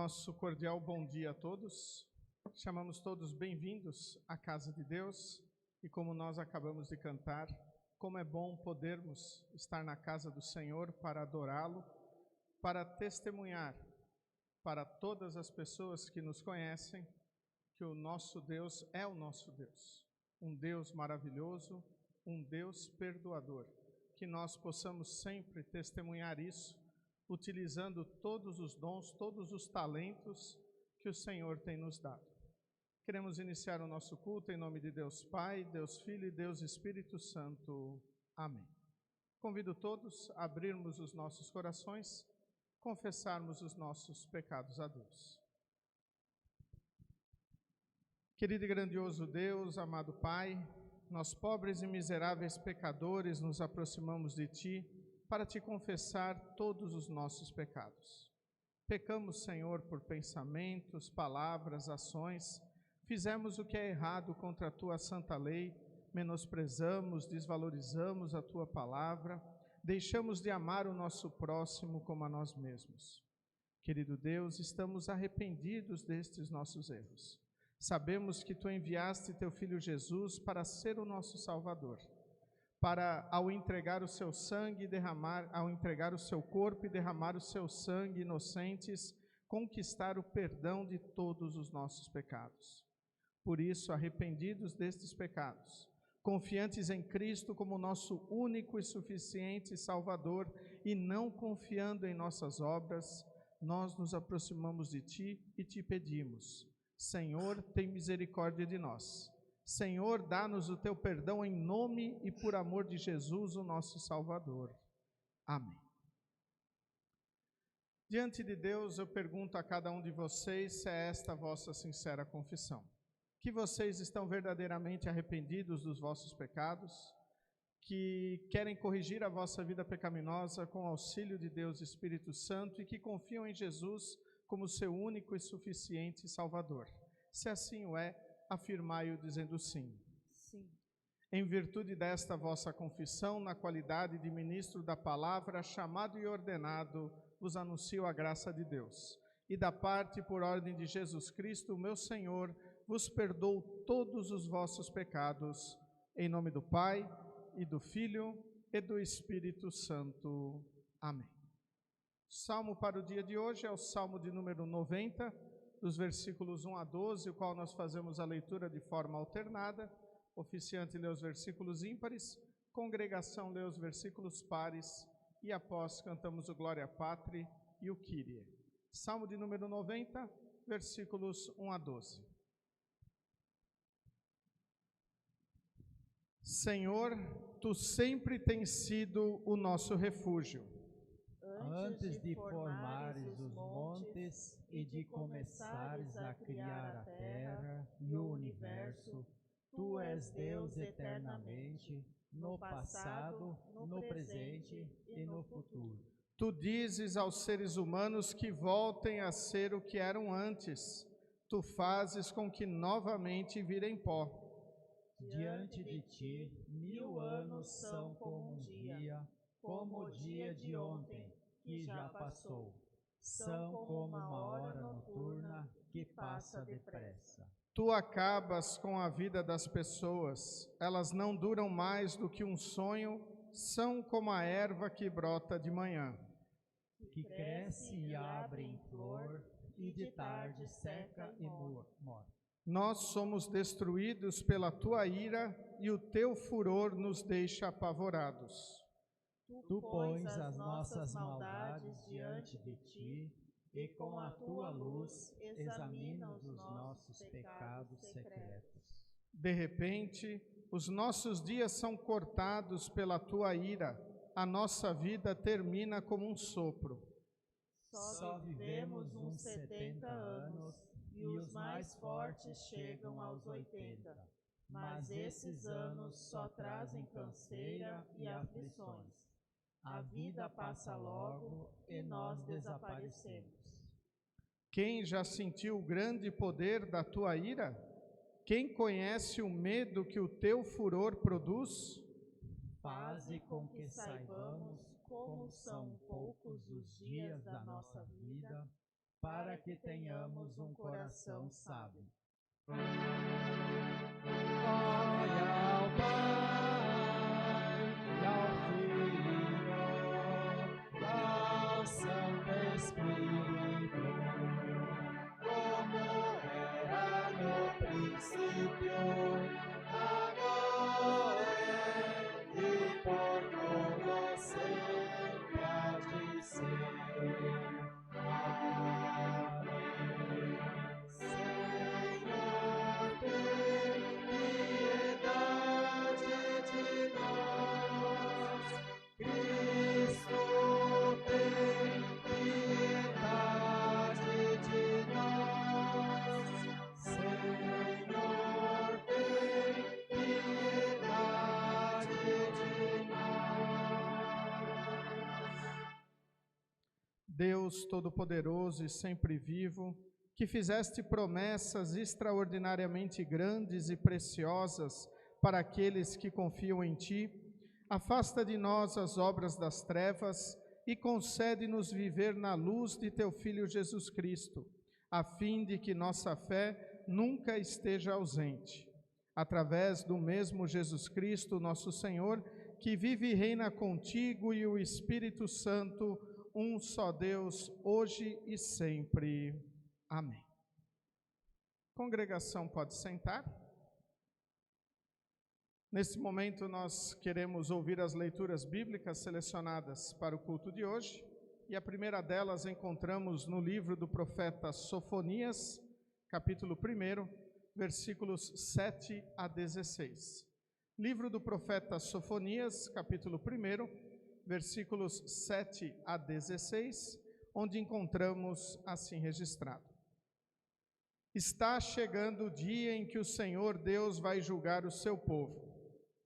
Nosso cordial bom dia a todos. Chamamos todos bem-vindos à casa de Deus e como nós acabamos de cantar, como é bom podermos estar na casa do Senhor para adorá-lo, para testemunhar para todas as pessoas que nos conhecem que o nosso Deus é o nosso Deus, um Deus maravilhoso, um Deus perdoador, que nós possamos sempre testemunhar isso, utilizando todos os dons, todos os talentos que o Senhor tem nos dado. Queremos iniciar o nosso culto em nome de Deus Pai, Deus Filho e Deus Espírito Santo. Amém. Convido todos a abrirmos os nossos corações, confessarmos os nossos pecados a Deus. Querido e grandioso Deus, amado Pai, nós pobres e miseráveis pecadores nos aproximamos de Ti, para te confessar todos os nossos pecados. Pecamos, Senhor, por pensamentos, palavras, ações, fizemos o que é errado contra a Tua santa lei, menosprezamos, desvalorizamos a Tua palavra, deixamos de amar o nosso próximo como a nós mesmos. Querido Deus, estamos arrependidos destes nossos erros. Sabemos que Tu enviaste Teu Filho Jesus para ser o nosso Salvador, para, ao entregar o seu sangue, ao entregar o seu corpo e derramar o seu sangue inocentes, conquistar o perdão de todos os nossos pecados. Por isso, arrependidos destes pecados, confiantes em Cristo como nosso único e suficiente Salvador e não confiando em nossas obras, nós nos aproximamos de Ti e te pedimos: Senhor, tem misericórdia de nós. Senhor, dá-nos o Teu perdão em nome e por amor de Jesus, o nosso Salvador. Amém. Diante de Deus, eu pergunto a cada um de vocês se é esta a vossa sincera confissão, que vocês estão verdadeiramente arrependidos dos vossos pecados, que querem corrigir a vossa vida pecaminosa com o auxílio de Deus Espírito Santo e que confiam em Jesus como seu único e suficiente Salvador. Se assim o é, afirmai-o dizendo sim. Sim. Em virtude desta vossa confissão, na qualidade de ministro da palavra, chamado e ordenado, vos anuncio a graça de Deus. E da parte por ordem de Jesus Cristo, meu Senhor, vos perdoo todos os vossos pecados, em nome do Pai, e do Filho, e do Espírito Santo. Amém. O salmo para o dia de hoje é o salmo de número 90, dos versículos 1 a 12, o qual nós fazemos a leitura de forma alternada. Oficiante lê os versículos ímpares, congregação lê os versículos pares, e após cantamos o Glória Patri e o Kyrie. Salmo de número 90, versículos 1 a 12. Senhor, Tu sempre tens sido o nosso refúgio. Antes de formares os montes e de começares a criar a terra e o universo, Tu és Deus eternamente, no passado, no presente e no futuro. Tu dizes aos seres humanos que voltem a ser o que eram antes. Tu fazes com que novamente virem pó. Diante de Ti, 1000 anos são como um dia, como o dia de ontem, que já passou. São como uma hora noturna que passa depressa. Tu acabas com a vida das pessoas, elas não duram mais do que um sonho, são como a erva que brota de manhã. Que cresce e abre em flor, e de tarde seca e morre. Nós somos destruídos pela tua ira e o teu furor nos deixa apavorados. Tu pões as nossas maldades diante de ti e com a tua luz examinas os nossos pecados secretos. De repente, os nossos dias são cortados pela tua ira, a nossa vida termina como um sopro. Só vivemos uns 70 anos e os mais fortes chegam aos 80, mas esses anos só trazem canseira e aflições. A vida passa logo e nós desaparecemos. Quem já sentiu o grande poder da tua ira? Quem conhece o medo que o teu furor produz? Faze com que saibamos como são poucos os dias da nossa vida, para que tenhamos um coração sábio. Glória ao Pai, e ao Filho, ao Santo Espírito, como era no princípio, agora e por todo sempre há de ser. Amém. Senhor, tem piedade de nós. Cristo, tem piedade de nós. Senhor, tem piedade de nós. Deus Todo-Poderoso e sempre vivo, que fizeste promessas extraordinariamente grandes e preciosas para aqueles que confiam em ti, afasta de nós as obras das trevas e concede-nos viver na luz de teu Filho Jesus Cristo, a fim de que nossa fé nunca esteja ausente. Através do mesmo Jesus Cristo, nosso Senhor, que vive e reina contigo e o Espírito Santo, um só Deus, hoje e sempre. Amém. Congregação pode sentar. Nesse momento nós queremos ouvir as leituras bíblicas selecionadas para o culto de hoje, e a primeira delas encontramos no livro do profeta Sofonias, capítulo 1, versículos 7 a 16. Livro do profeta Sofonias, capítulo 1, versículos 7 a 16, onde encontramos assim registrado: Está chegando o dia em que o Senhor Deus vai julgar o seu povo.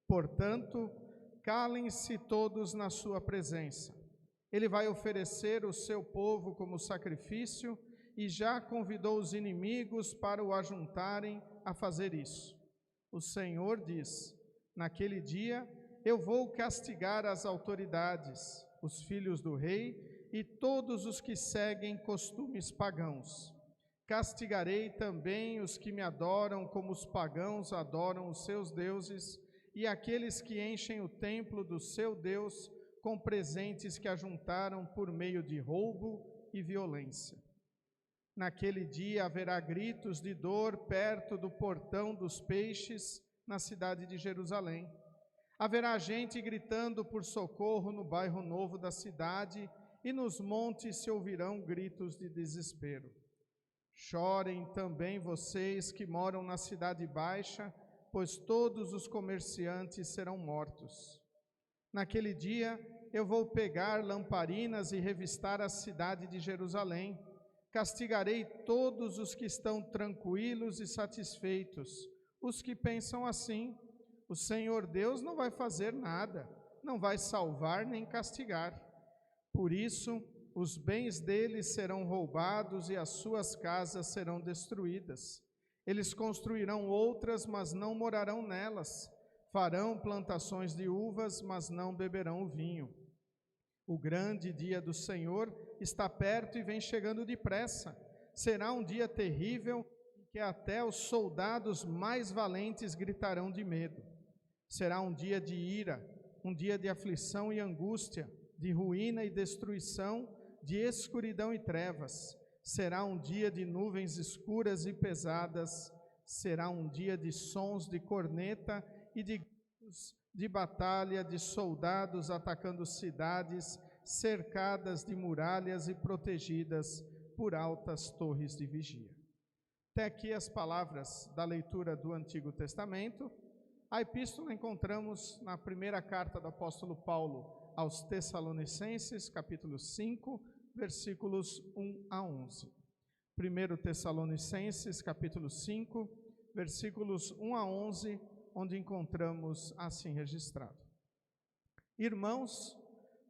Portanto, calem-se todos na sua presença. Ele vai oferecer o seu povo como sacrifício e já convidou os inimigos para o ajuntarem a fazer isso. O Senhor diz: naquele dia eu vou castigar as autoridades, os filhos do rei e todos os que seguem costumes pagãos. Castigarei também os que me adoram como os pagãos adoram os seus deuses e aqueles que enchem o templo do seu Deus com presentes que ajuntaram por meio de roubo e violência. Naquele dia haverá gritos de dor perto do portão dos peixes na cidade de Jerusalém. Haverá gente gritando por socorro no bairro novo da cidade, e nos montes se ouvirão gritos de desespero. Chorem também vocês que moram na cidade baixa, pois todos os comerciantes serão mortos. Naquele dia eu vou pegar lamparinas e revistar a cidade de Jerusalém. Castigarei todos os que estão tranquilos e satisfeitos, os que pensam assim: o Senhor Deus não vai fazer nada, não vai salvar nem castigar. Por isso, os bens deles serão roubados e as suas casas serão destruídas. Eles construirão outras, mas não morarão nelas. Farão plantações de uvas, mas não beberão o vinho. O grande dia do Senhor está perto e vem chegando depressa. Será um dia terrível em que até os soldados mais valentes gritarão de medo. Será um dia de ira, um dia de aflição e angústia, de ruína e destruição, de escuridão e trevas. Será um dia de nuvens escuras e pesadas, Será um dia de sons de corneta e de gritos de batalha, de soldados atacando cidades cercadas de muralhas e protegidas por altas torres de vigia. Até aqui as palavras da leitura do Antigo Testamento. A epístola encontramos na primeira carta do apóstolo Paulo aos Tessalonicenses, capítulo 5, versículos 1 a 11. 1 Tessalonicenses, capítulo 5, versículos 1 a 11, onde encontramos assim registrado: Irmãos,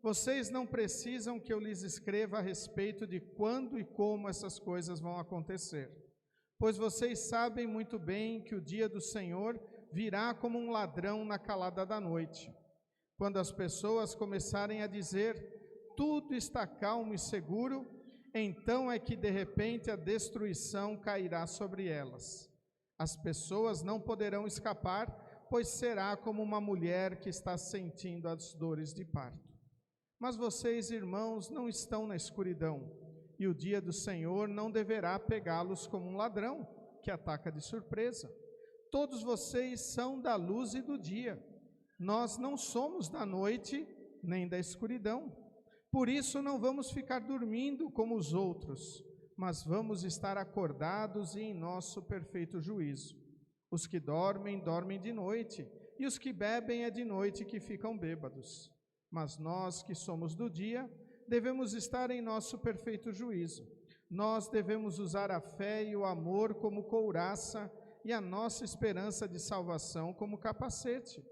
vocês não precisam que eu lhes escreva a respeito de quando e como essas coisas vão acontecer, pois vocês sabem muito bem que o dia do Senhor virá como um ladrão na calada da noite, quando as pessoas começarem a dizer: tudo está calmo e seguro, então é que de repente a destruição cairá sobre elas. As pessoas não poderão escapar, pois será como uma mulher que está sentindo as dores de parto. Mas vocês, irmãos, não estão na escuridão, e o dia do Senhor não deverá pegá-los como um ladrão que ataca de surpresa. Todos vocês são da luz e do dia. Nós não somos da noite nem da escuridão. Por isso não vamos ficar dormindo como os outros, mas vamos estar acordados e em nosso perfeito juízo. Os que dormem, dormem de noite, e os que bebem é de noite que ficam bêbados. Mas nós que somos do dia, devemos estar em nosso perfeito juízo. Nós devemos usar a fé e o amor como couraça e a nossa esperança de salvação como capacete.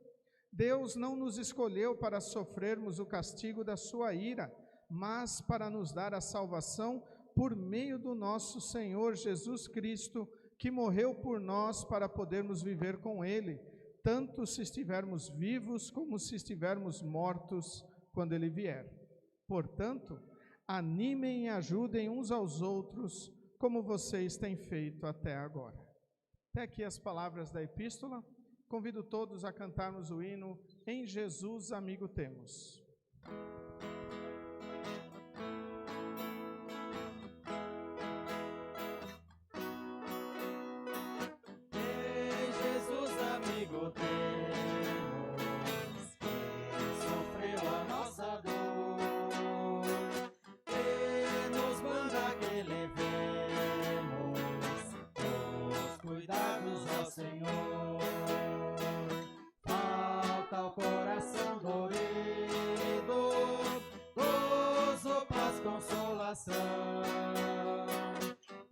Deus não nos escolheu para sofrermos o castigo da sua ira, mas para nos dar a salvação por meio do nosso Senhor Jesus Cristo, que morreu por nós para podermos viver com Ele, tanto se estivermos vivos como se estivermos mortos quando Ele vier. Portanto, animem e ajudem uns aos outros, como vocês têm feito até agora. Até aqui as palavras da epístola. Convido todos a cantarmos o hino Em Jesus Amigo Temos.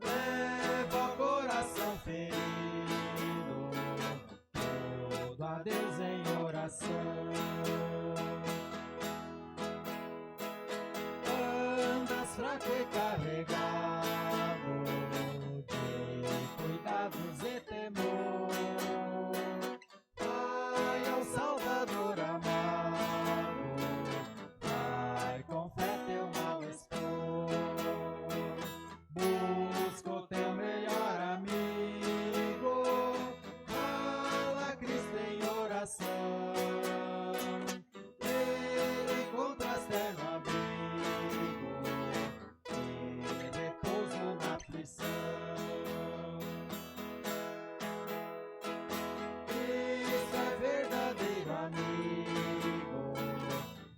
Leva o coração ferido, todo a Deus em oração. Andas fraco e carregado de cuidados e temor, vai ao Salvador amado, vai com fé teu mal expor. Busca o teu melhor amigo, fala a Cristo em oração. Ele encontras terno abrigo e repouso na aflição. Cristo é verdadeiro amigo,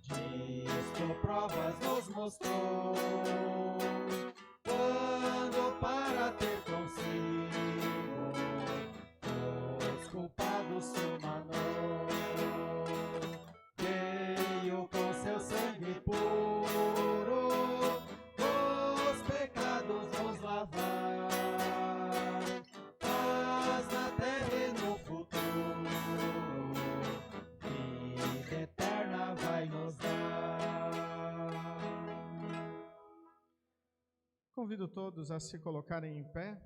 disto provas nos mostrou. Quando para ter consigo os culpados se humanou, veio com seu sangue puro os pecados nos lavar, paz na terra e no futuro, vida eterna vai nos dar. Convido todos a se colocarem em pé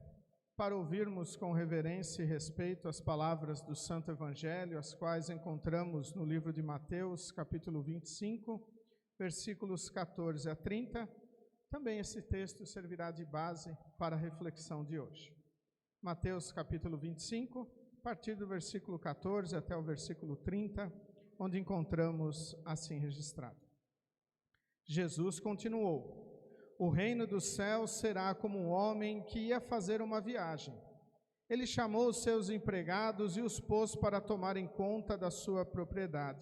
para ouvirmos com reverência e respeito as palavras do Santo Evangelho, as quais encontramos no livro de Mateus, capítulo 25, versículos 14 a 30. Também esse texto servirá de base para a reflexão de hoje. Mateus, capítulo 25, a partir do versículo 14 até o versículo 30, onde encontramos assim registrado: Jesus continuou: O reino dos céus será como um homem que ia fazer uma viagem Ele chamou os seus empregados e os pôs para tomarem conta da sua propriedade.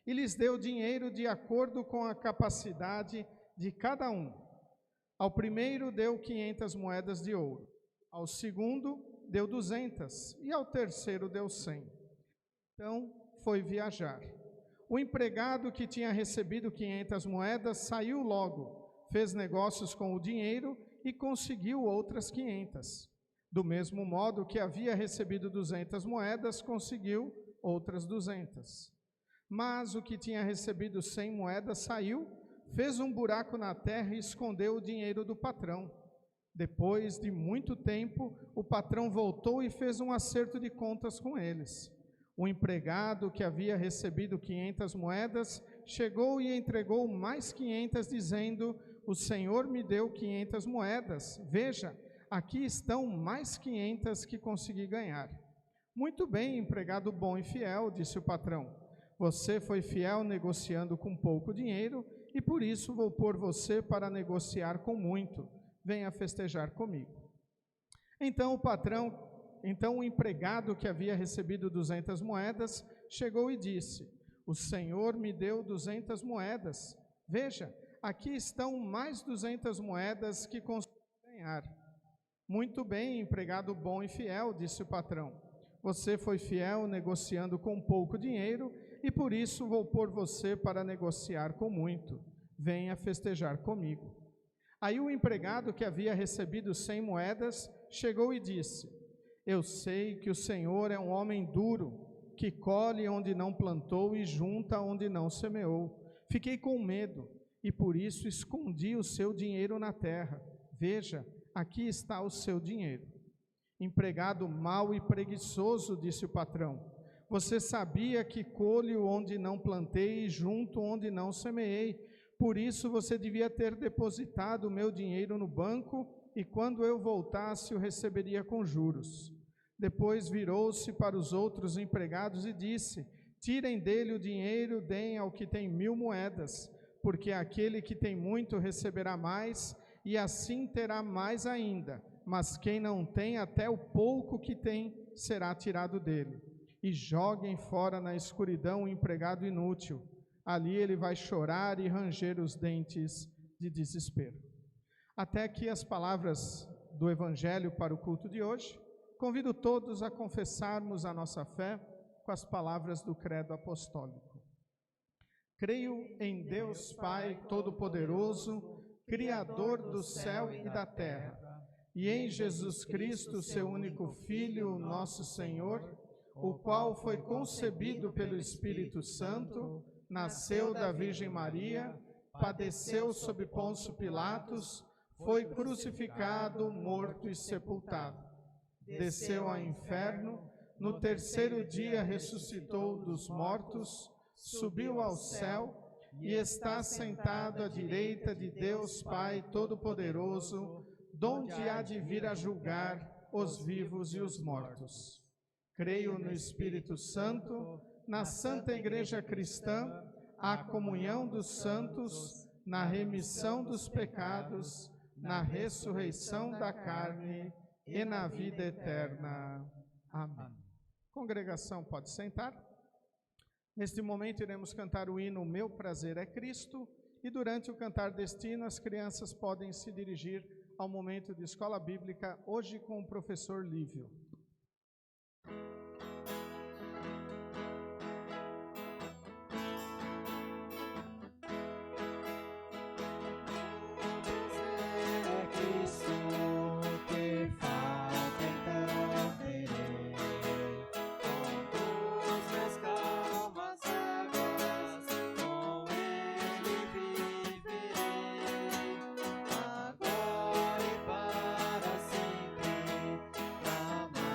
E lhes deu dinheiro de acordo com a capacidade de cada um. Ao primeiro deu 500 moedas de ouro, ao segundo deu 200 e ao terceiro deu 100. Então foi viajar. O empregado que tinha recebido 500 moedas saiu logo, fez negócios com o dinheiro e conseguiu outras 500. Do mesmo modo que havia recebido 200 moedas, conseguiu outras 200. Mas o que tinha recebido 100 moedas saiu, fez um buraco na terra e escondeu o dinheiro do patrão. Depois de muito tempo, o patrão voltou e fez um acerto de contas com eles. O empregado que havia recebido 500 moedas chegou e entregou mais 500, dizendo: o Senhor me deu 500 moedas. Veja, aqui estão mais 500 que consegui ganhar. Muito bem, empregado bom e fiel, disse o patrão. Você foi fiel negociando com pouco dinheiro e por isso vou pôr você para negociar com muito. Venha festejar comigo. Então o empregado que havia recebido 200 moedas chegou e disse: o Senhor me deu 200 moedas. Veja, aqui estão mais 200 moedas que consegui ganhar. Muito bem, empregado bom e fiel, disse o patrão. Você foi fiel negociando com pouco dinheiro e por isso vou pôr você para negociar com muito. Venha festejar comigo. Aí o empregado que havia recebido 100 moedas chegou e disse: eu sei que o Senhor é um homem duro, que colhe onde não plantou e junta onde não semeou. Fiquei com medo e por isso escondi o seu dinheiro na terra. Veja, aqui está o seu dinheiro. Empregado mau e preguiçoso, disse o patrão, você sabia que colho onde não plantei e junto onde não semeei. Por isso você devia ter depositado o meu dinheiro no banco e quando eu voltasse o receberia com juros. Depois virou-se para os outros empregados e disse: tirem dele o dinheiro, deem ao que tem 1000 moedas, porque aquele que tem muito receberá mais e assim terá mais ainda, mas quem não tem, até o pouco que tem será tirado dele. E joguem fora na escuridão o empregado inútil. Ali ele vai chorar e ranger os dentes de desespero. Até aqui as palavras do Evangelho para o culto de hoje. Convido todos a confessarmos a nossa fé com as palavras do credo apostólico. Creio em Deus Pai Todo-Poderoso, Criador do céu e da terra, e em Jesus Cristo, seu único Filho, nosso Senhor, o qual foi concebido pelo Espírito Santo, nasceu da Virgem Maria, padeceu sob Pôncio Pilatos, foi crucificado, morto e sepultado. Desceu ao inferno, no terceiro dia ressuscitou dos mortos, subiu ao céu e está sentado à direita de Deus Pai Todo-Poderoso, donde há de vir a julgar os vivos e os mortos. Creio no Espírito Santo, na Santa Igreja Cristã, a comunhão dos santos, na remissão dos pecados, na ressurreição da carne e na vida eterna. Amém. Congregação, pode sentar. Neste momento iremos cantar o hino Meu Prazer é Cristo, e durante o cantar deste hino as crianças podem se dirigir ao momento de escola bíblica, hoje com o professor Lívio. Agora e para sempre, amar.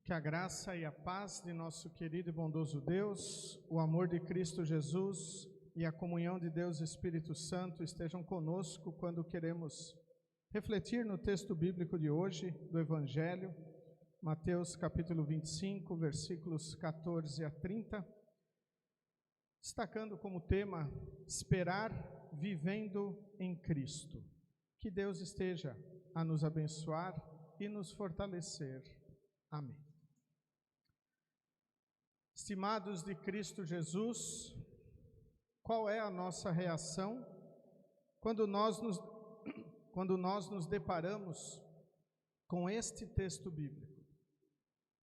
Que a graça e a paz de nosso querido e bondoso Deus, o amor de Cristo Jesus e a comunhão de Deus Espírito Santo estejam conosco quando queremos refletir no texto bíblico de hoje, do Evangelho, Mateus capítulo 25, versículos 14 a 30, destacando como tema, esperar vivendo em Cristo. Que Deus esteja a nos abençoar e nos fortalecer. Amém. Estimados de Cristo Jesus, qual é a nossa reação quando nós nos deparamos com este texto bíblico?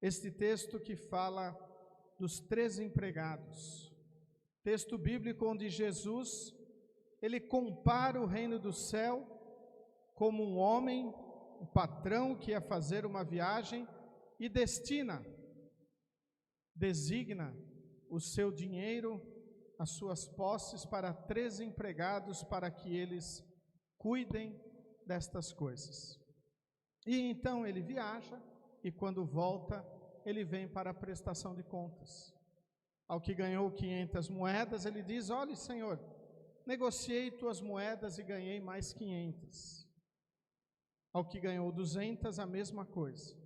Este texto que fala dos 3 empregados. Texto bíblico onde Jesus, ele compara o reino do céu como um homem, um patrão que ia fazer uma viagem e designa o seu dinheiro, as suas posses para 3 empregados para que eles cuidem destas coisas. E então ele viaja e quando volta, ele vem para a prestação de contas. Ao que ganhou 500 moedas, ele diz: olhe, Senhor, negociei tuas moedas e ganhei mais 500. Ao que ganhou 200, a mesma coisa.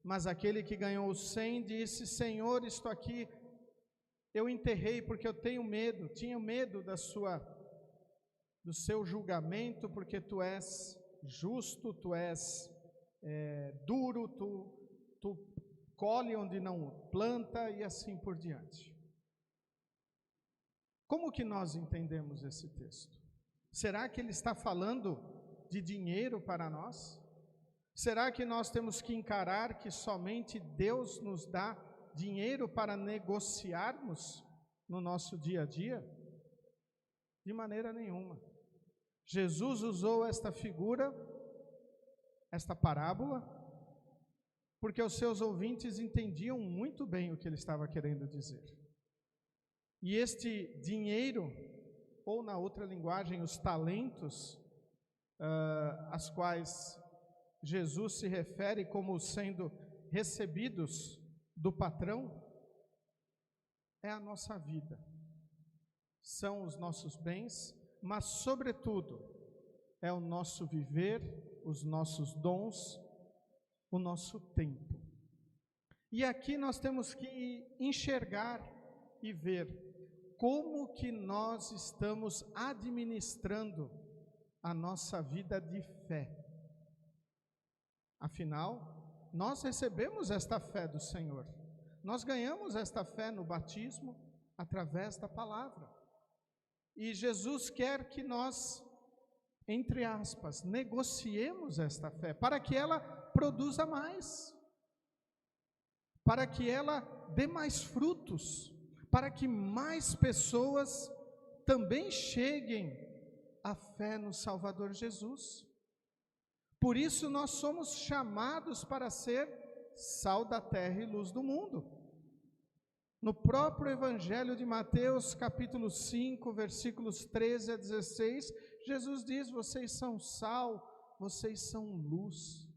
Mas aquele que ganhou 100 disse: Senhor, estou aqui, eu enterrei porque eu tinha medo do seu julgamento, porque tu és justo, tu és duro, tu colhe onde não planta e assim por diante. Como que nós entendemos esse texto? Será que ele está falando de dinheiro para nós? Será que nós temos que encarar que somente Deus nos dá dinheiro para negociarmos no nosso dia a dia? De maneira nenhuma. Jesus usou esta figura, esta parábola, porque os seus ouvintes entendiam muito bem o que ele estava querendo dizer. E este dinheiro, ou na outra linguagem, os talentos, as quais Jesus se refere como sendo recebidos do patrão, é a nossa vida, são os nossos bens, mas sobretudo é o nosso viver, os nossos dons, o nosso tempo. E aqui nós temos que enxergar e ver como que nós estamos administrando a nossa vida de fé. Afinal, nós recebemos esta fé do Senhor. Nós ganhamos esta fé no batismo através da palavra. E Jesus quer que nós, entre aspas, negociemos esta fé para que ela produza mais, para que ela dê mais frutos, para que mais pessoas também cheguem à fé no Salvador Jesus. Por isso nós somos chamados para ser sal da terra e luz do mundo. No próprio Evangelho de Mateus, capítulo 5, versículos 13 a 16, Jesus diz: vocês são sal, vocês são luz,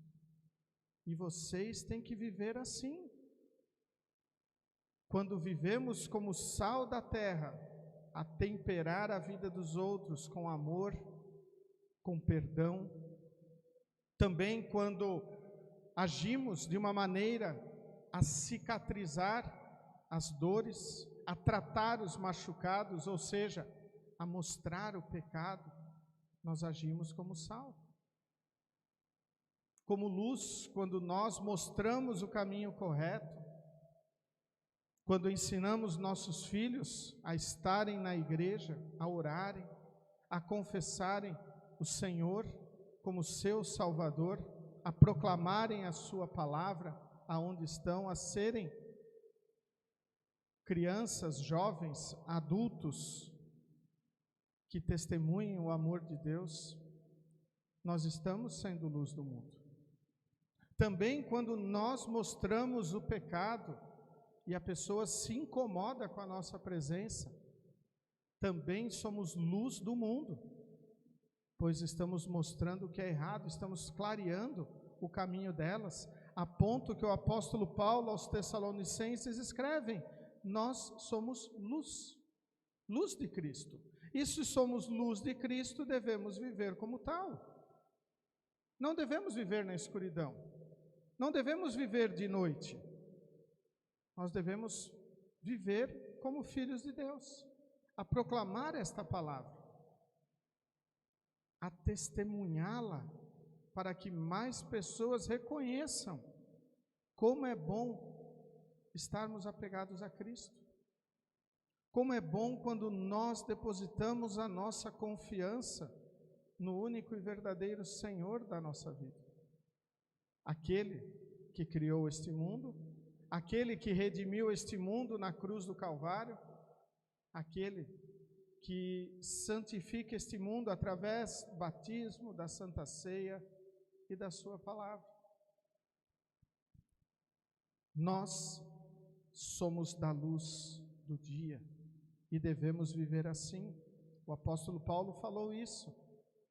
e vocês têm que viver assim. Quando vivemos como sal da terra, a temperar a vida dos outros com amor, com perdão, também quando agimos de uma maneira a cicatrizar as dores, a tratar os machucados, ou seja, a mostrar o pecado, nós agimos como sal. Como luz, quando nós mostramos o caminho correto, quando ensinamos nossos filhos a estarem na igreja, a orarem, a confessarem o Senhor como seu Salvador, a proclamarem a sua palavra aonde estão, a serem crianças, jovens, adultos que testemunhem o amor de Deus, nós estamos sendo luz do mundo. Também quando nós mostramos o pecado e a pessoa se incomoda com a nossa presença, também somos luz do mundo, pois estamos mostrando o que é errado, estamos clareando o caminho delas, a ponto que o apóstolo Paulo aos Tessalonicenses escreve: nós somos luz, luz de Cristo. E se somos luz de Cristo, devemos viver como tal. Não devemos viver na escuridão, não devemos viver de noite. Nós devemos viver como filhos de Deus, a proclamar esta palavra, a testemunhá-la, para que mais pessoas reconheçam como é bom estarmos apegados a Cristo. Como é bom quando nós depositamos a nossa confiança no único e verdadeiro Senhor da nossa vida. Aquele que criou este mundo, aquele que redimiu este mundo na cruz do Calvário, aquele que santifica este mundo através do batismo, da Santa Ceia e da sua palavra. Nós somos da luz do dia e devemos viver assim. O apóstolo Paulo falou isso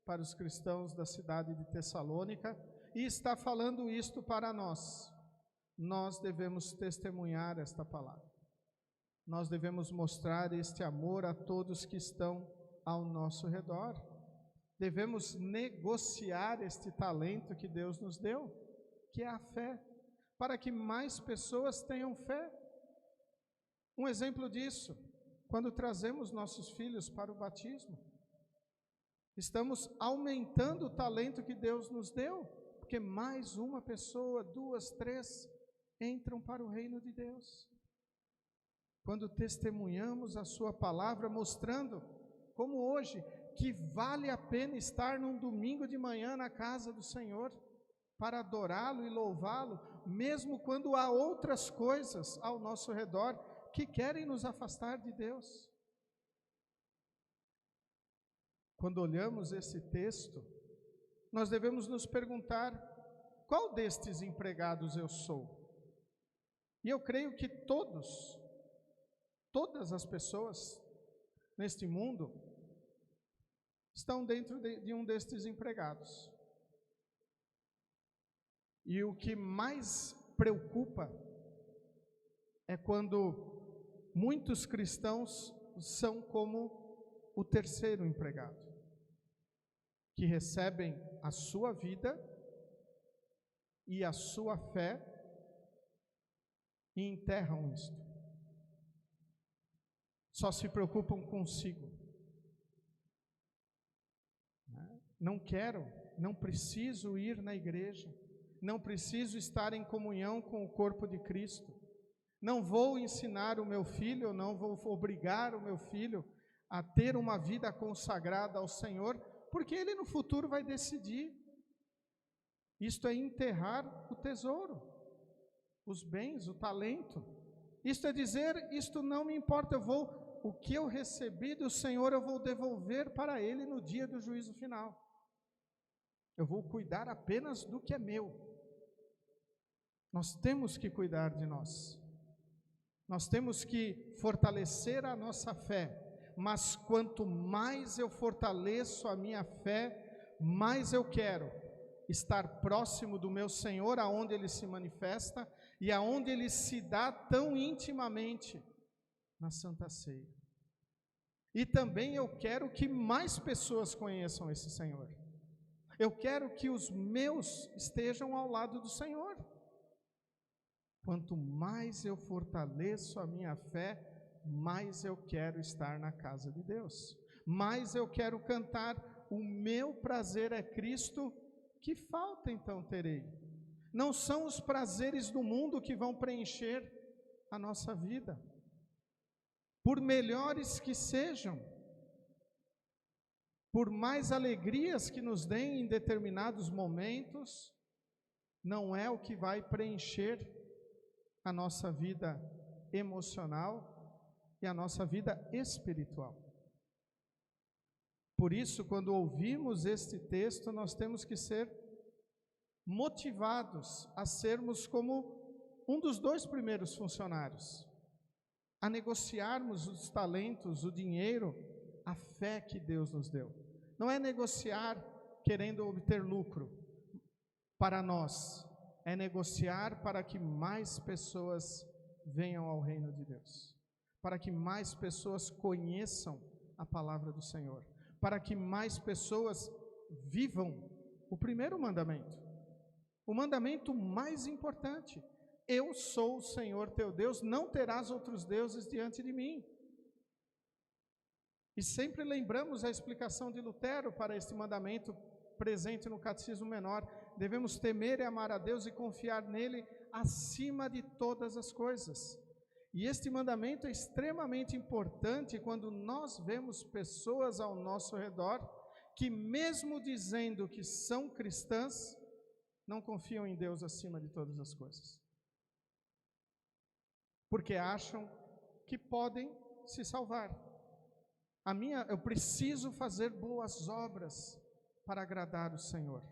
para os cristãos da cidade de Tessalônica e está falando isto para nós. Nós devemos testemunhar esta palavra. Nós devemos mostrar este amor a todos que estão ao nosso redor. Devemos negociar este talento que Deus nos deu, que é a fé, para que mais pessoas tenham fé. Um exemplo disso, quando trazemos nossos filhos para o batismo, estamos aumentando o talento que Deus nos deu, porque mais uma pessoa, 2, 3, entram para o reino de Deus. Quando testemunhamos a sua palavra, mostrando, como hoje, que vale a pena estar num domingo de manhã na casa do Senhor, para adorá-lo e louvá-lo, mesmo quando há outras coisas ao nosso redor que querem nos afastar de Deus. Quando olhamos esse texto, nós devemos nos perguntar: qual destes empregados eu sou? E eu creio que todas as pessoas neste mundo estão dentro de um destes empregados. E o que mais preocupa é quando muitos cristãos são como o terceiro empregado, que recebem a sua vida e a sua fé e enterram isto. Só se preocupam consigo. Não quero, não preciso ir na igreja, não preciso estar em comunhão com o corpo de Cristo, não vou ensinar o meu filho, não vou obrigar o meu filho a ter uma vida consagrada ao Senhor, porque ele no futuro vai decidir. Isto é enterrar o tesouro, os bens, o talento. Isto é dizer, isto não me importa, o que eu recebi do Senhor eu vou devolver para Ele no dia do juízo final. Eu vou cuidar apenas do que é meu. Nós temos que cuidar de nós. Nós temos que fortalecer a nossa fé, mas quanto mais eu fortaleço a minha fé, mais eu quero estar próximo do meu Senhor, aonde Ele se manifesta e aonde Ele se dá tão intimamente, na Santa Ceia. E também eu quero que mais pessoas conheçam esse Senhor. Eu quero que os meus estejam ao lado do Senhor. Quanto mais eu fortaleço a minha fé, mais eu quero estar na casa de Deus. Mais eu quero cantar, o meu prazer é Cristo, que falta então terei. Não são os prazeres do mundo que vão preencher a nossa vida, por melhores que sejam, por mais alegrias que nos deem em determinados momentos, não é o que vai preencher a nossa vida emocional e a nossa vida espiritual. Por isso, quando ouvimos este texto, nós temos que ser motivados a sermos como um dos 2 primeiros funcionários, a negociarmos os talentos, o dinheiro, a fé que Deus nos deu. Não é negociar querendo obter lucro para nós, é negociar para que mais pessoas venham ao reino de Deus, para que mais pessoas conheçam a palavra do Senhor, para que mais pessoas vivam o primeiro mandamento, o mandamento mais importante: eu sou o Senhor teu Deus, não terás outros deuses diante de mim. E sempre lembramos a explicação de Lutero para este mandamento presente no Catecismo Menor: devemos temer e amar a Deus e confiar nele acima de todas as coisas. E este mandamento é extremamente importante quando nós vemos pessoas ao nosso redor que, mesmo dizendo que são cristãs, não confiam em Deus acima de todas as coisas, porque acham que podem se salvar. Eu preciso fazer boas obras para agradar o Senhor.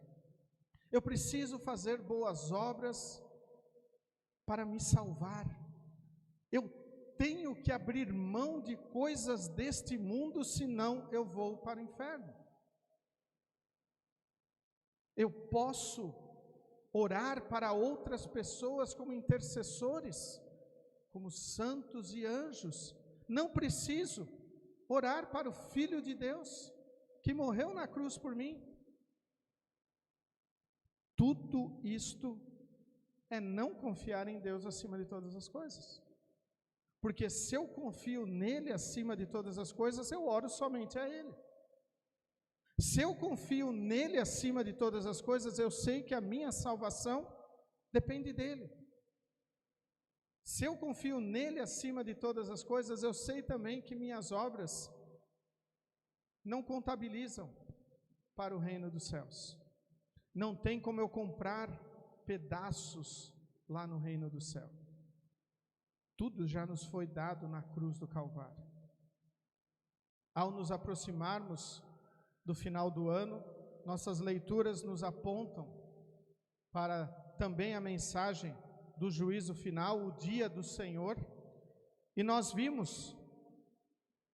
Eu preciso fazer boas obras para me salvar. Eu tenho que abrir mão de coisas deste mundo, senão eu vou para o inferno. Eu posso orar para outras pessoas como intercessores, como santos e anjos. Não preciso orar para o Filho de Deus, que morreu na cruz por mim. Tudo isto é não confiar em Deus acima de todas as coisas. Porque se eu confio nele acima de todas as coisas, eu oro somente a ele. Se eu confio nele acima de todas as coisas, eu sei que a minha salvação depende dele. Se eu confio nele acima de todas as coisas, eu sei também que minhas obras não contabilizam para o reino dos céus. Não tem como eu comprar pedaços lá no reino do céu. Tudo já nos foi dado na cruz do Calvário. Ao nos aproximarmos do final do ano, nossas leituras nos apontam para também a mensagem do juízo final, o dia do Senhor. E nós vimos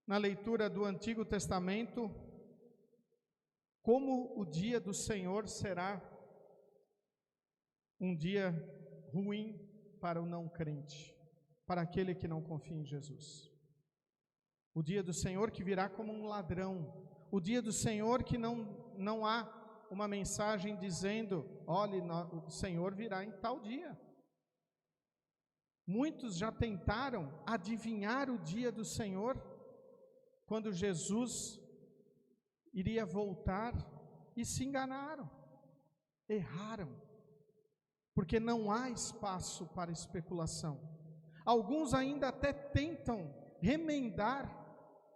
na leitura do Antigo Testamento como o dia do Senhor será um dia ruim para o não crente, para aquele que não confia em Jesus. O dia do Senhor que virá como um ladrão. O dia do Senhor que não há uma mensagem dizendo: olhe, o Senhor virá em tal dia. Muitos já tentaram adivinhar o dia do Senhor, quando Jesus iria voltar, e se enganaram, erraram, porque não há espaço para especulação. Alguns ainda até tentam remendar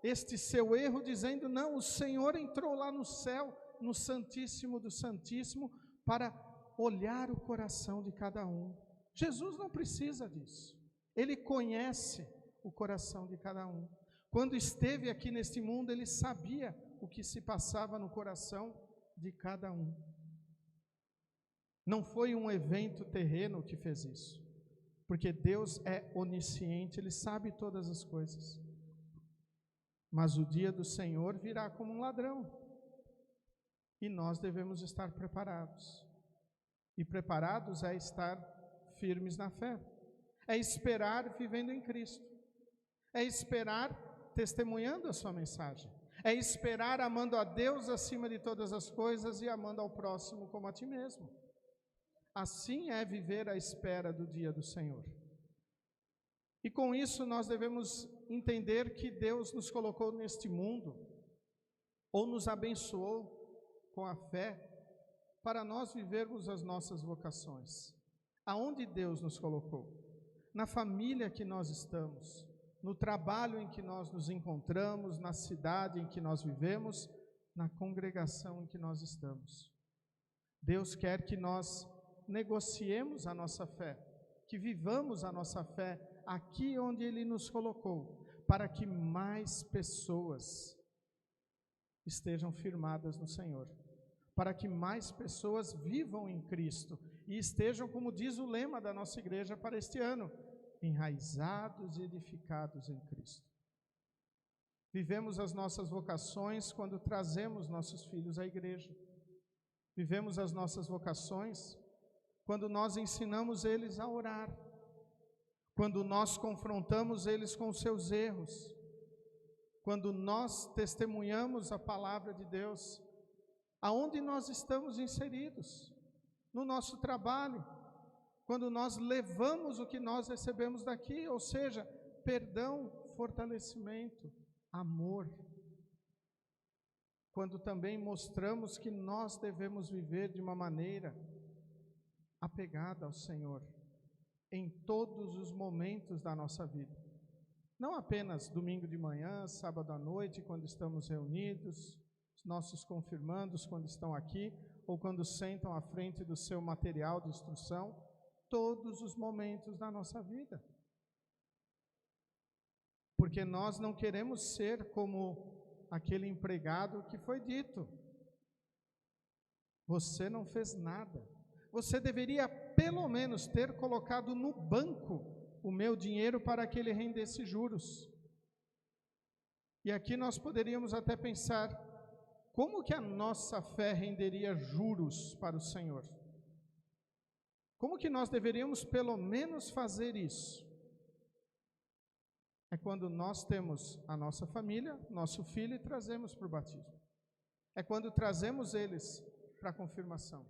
este seu erro, dizendo: não, o Senhor entrou lá no céu, no Santíssimo do Santíssimo, para olhar o coração de cada um. Jesus não precisa disso. Ele conhece o coração de cada um. Quando esteve aqui neste mundo, ele sabia o que se passava no coração de cada um. Não foi um evento terreno que fez isso, porque Deus é onisciente, ele sabe todas as coisas. Mas o dia do Senhor virá como um ladrão, e nós devemos estar preparados. E preparados é estar firmes na fé, é esperar vivendo em Cristo, é esperar testemunhando a sua mensagem, é esperar amando a Deus acima de todas as coisas e amando ao próximo como a ti mesmo. Assim é viver à espera do dia do Senhor. E com isso nós devemos entender que Deus nos colocou neste mundo, ou nos abençoou com a fé, para nós vivermos as nossas vocações. Aonde Deus nos colocou? Na família que nós estamos, no trabalho em que nós nos encontramos, na cidade em que nós vivemos, na congregação em que nós estamos. Deus quer que nós negociemos a nossa fé, que vivamos a nossa fé aqui onde Ele nos colocou, para que mais pessoas estejam firmadas no Senhor, para que mais pessoas vivam em Cristo e estejam, como diz o lema da nossa igreja para este ano, enraizados e edificados em Cristo. Vivemos as nossas vocações quando trazemos nossos filhos à igreja. Vivemos as nossas vocações quando nós ensinamos eles a orar, quando nós confrontamos eles com os seus erros, quando nós testemunhamos a palavra de Deus, aonde nós estamos inseridos, no nosso trabalho, quando nós levamos o que nós recebemos daqui, ou seja, perdão, fortalecimento, amor. Quando também mostramos que nós devemos viver de uma maneira apegada ao Senhor, em todos os momentos da nossa vida. Não apenas domingo de manhã, sábado à noite, quando estamos reunidos, os nossos confirmandos quando estão aqui, ou quando sentam à frente do seu material de instrução, todos os momentos da nossa vida. Porque nós não queremos ser como aquele empregado que foi dito: você não fez nada, você deveria pelo menos ter colocado no banco o meu dinheiro para que ele rendesse juros. E aqui nós poderíamos até pensar, como que a nossa fé renderia juros para o Senhor? Como que nós deveríamos pelo menos fazer isso? É quando nós temos a nossa família, nosso filho, e trazemos para o batismo. É quando trazemos eles para a confirmação.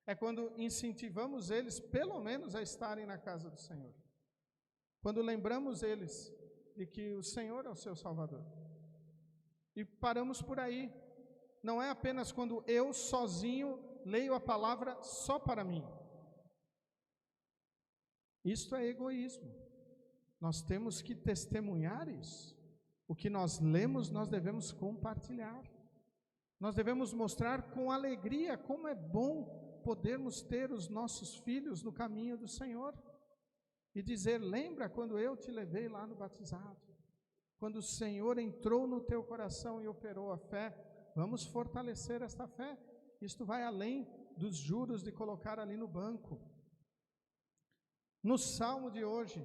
É quando incentivamos eles pelo menos a estarem na casa do Senhor. Quando lembramos eles de que o Senhor é o seu Salvador. E paramos por aí. Não é apenas quando eu sozinho leio a palavra só para mim. Isto é egoísmo. Nós temos que testemunhar isso. O que nós lemos, nós devemos compartilhar. Nós devemos mostrar com alegria como é bom podermos ter os nossos filhos no caminho do Senhor. E dizer: lembra quando eu te levei lá no batizado? Quando o Senhor entrou no teu coração e operou a fé, vamos fortalecer esta fé. Isto vai além dos juros de colocar ali no banco. No Salmo de hoje,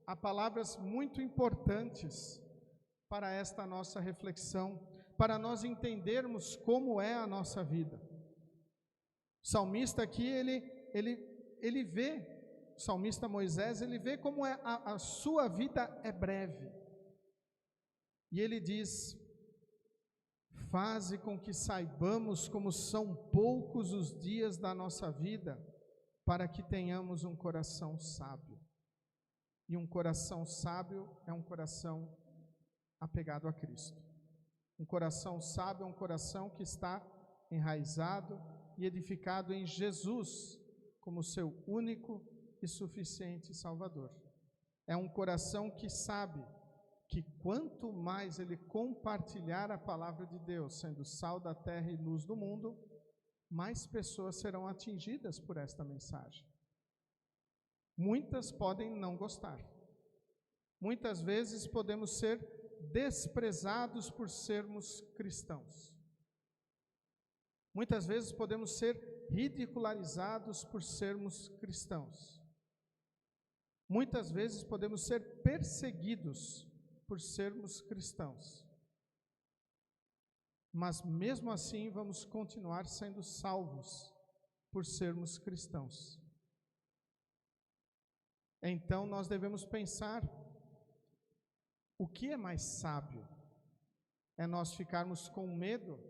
há palavras muito importantes para esta nossa reflexão, para nós entendermos como é a nossa vida. O salmista aqui, ele vê, o salmista Moisés, ele vê como é a sua vida é breve. E ele diz: faze com que saibamos como são poucos os dias da nossa vida, para que tenhamos um coração sábio. E um coração sábio é um coração apegado a Cristo. Um coração sábio é um coração que está enraizado e edificado em Jesus, como seu único e suficiente Salvador. É um coração que sabe que quanto mais ele compartilhar a palavra de Deus, sendo sal da terra e luz do mundo, mais pessoas serão atingidas por esta mensagem. Muitas podem não gostar. Muitas vezes podemos ser desprezados por sermos cristãos. Muitas vezes podemos ser ridicularizados por sermos cristãos. Muitas vezes podemos ser perseguidos por sermos cristãos. Mas mesmo assim vamos continuar sendo salvos por sermos cristãos. Então nós devemos pensar: o que é mais sábio? É nós ficarmos com medo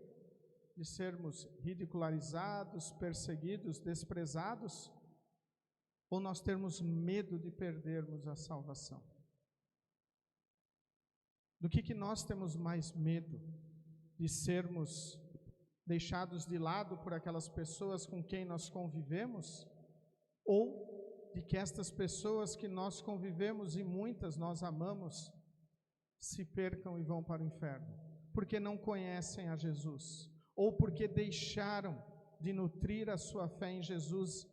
de sermos ridicularizados, perseguidos, desprezados? Ou nós termos medo de perdermos a salvação? Do que nós temos mais medo? De sermos deixados de lado por aquelas pessoas com quem nós convivemos? Ou de que estas pessoas que nós convivemos, e muitas nós amamos, se percam e vão para o inferno, porque não conhecem a Jesus, ou porque deixaram de nutrir a sua fé em Jesus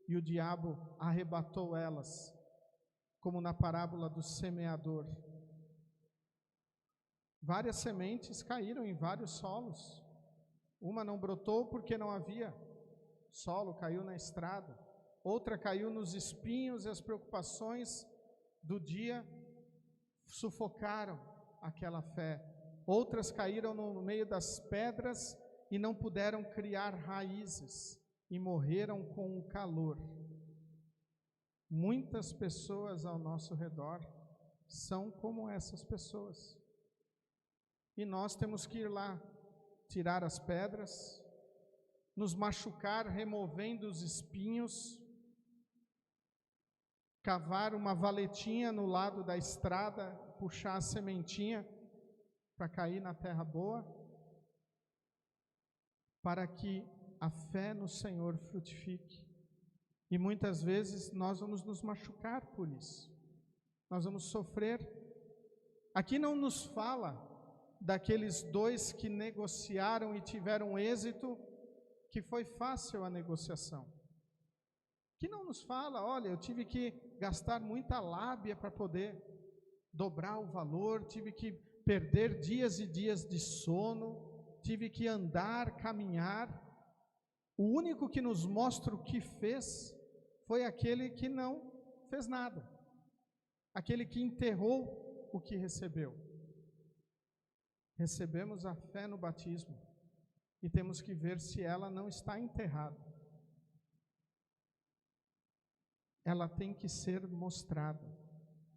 e o diabo arrebatou elas, como na parábola do semeador. Várias sementes caíram em vários solos. Uma não brotou porque não havia solo, caiu na estrada. Outra caiu nos espinhos, e as preocupações do dia sufocaram aquela fé. Outras caíram no meio das pedras e não puderam criar raízes e morreram com o calor. Muitas pessoas ao nosso redor são como essas pessoas. E nós temos que ir lá, tirar as pedras, nos machucar removendo os espinhos, cavar uma valetinha no lado da estrada, puxar a sementinha para cair na terra boa, para que a fé no Senhor frutifique. E muitas vezes nós vamos nos machucar por isso. Nós vamos sofrer. Aqui não nos fala daqueles 2 que negociaram e tiveram êxito, que foi fácil a negociação. Aqui não nos fala, olha, eu tive que gastar muita lábia para poder dobrar o valor, tive que perder dias e dias de sono, tive que andar, caminhar. O único que nos mostra o que fez foi aquele que não fez nada, aquele que enterrou o que recebeu. Recebemos a fé no batismo e temos que ver se ela não está enterrada. Ela tem que ser mostrada.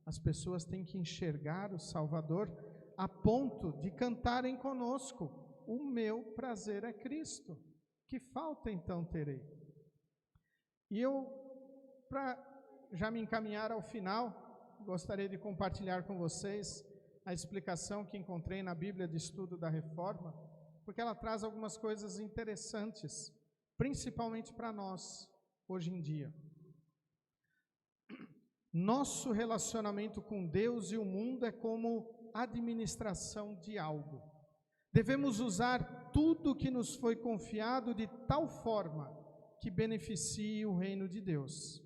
As pessoas têm que enxergar o Salvador a ponto de cantarem conosco: o meu prazer é Cristo. Que falta então terei? E eu, para já me encaminhar ao final, gostaria de compartilhar com vocês a explicação que encontrei na Bíblia de Estudo da Reforma, porque ela traz algumas coisas interessantes, principalmente para nós, hoje em dia. Nosso relacionamento com Deus e o mundo é como administração de algo. Devemos usar tudo que nos foi confiado de tal forma que beneficie o reino de Deus.